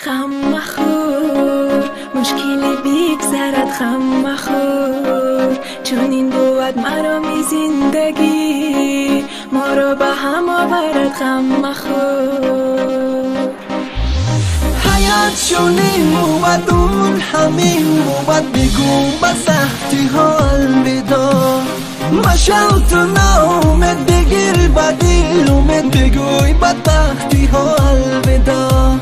غم مخور، مشکلی بگذرد غم مخور، چون این بود مرامی زندگی ما را به هم آورد غم مخور. حیات چونین بود اون همین بود، بگو به سختی ها الوداع، مشو تو ناامد بگیر به دل امید، بگوی بدبختی ها الوداع.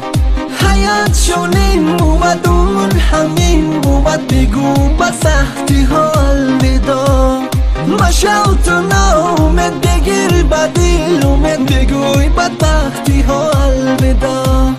حیات چونین بود اون همین بود، بگو به سختی ها الوداع، مشو تو ناامد بگیر به دل امید، بگوی بدبختی ها الوداع.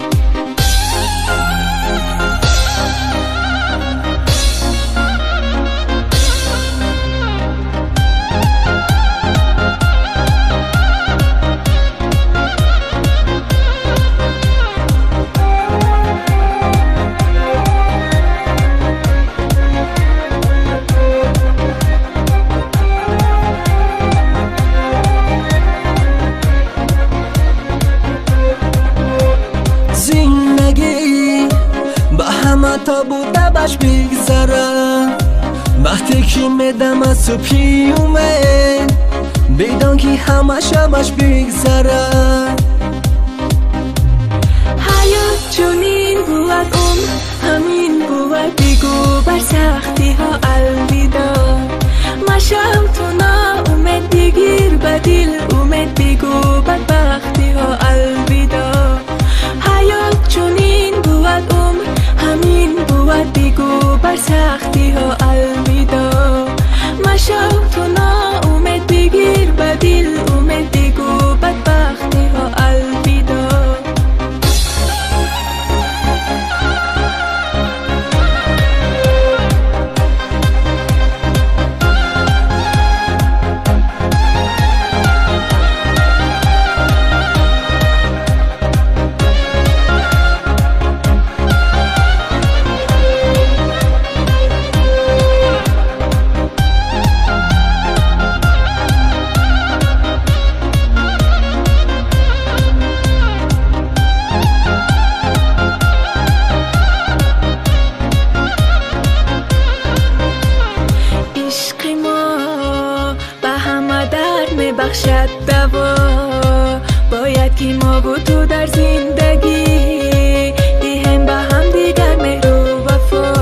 تا بوده باش بگذره، وقتی که میدم از تو پیومه، بدان که همه شبش بگذره. حیات چونین بود اون همین بود، بگو بر سختی ها الوداع، مشو تو ناامید بگیر به دل امید، بگو بدبختی ها الوداع. حیات چونین بود اون همین بود، بگو بر سختی ها الوداع، مشو تو ناامید بگیر به دل امید، بگو بدبختی ها الوداع. بخشد دوا، باید که ما و تو در زندگی دیهم به هم دیگر مهر و وفا.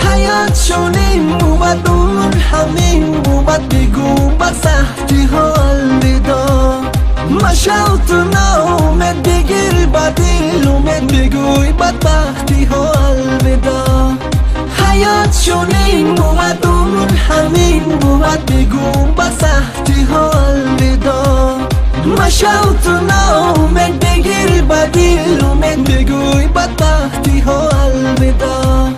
حیات چونین بود اون همین بود، بگو به سختی ها الوداع، مشو تو ناامید بگیر به دل امید، بگوی بدبختی ها الوداع. حیات چونین بود اون همین بود، بگو به سختی ها الوداع، مشو تو ناامید بگیر به دل امید، بگوی بدبختی ها الوداع.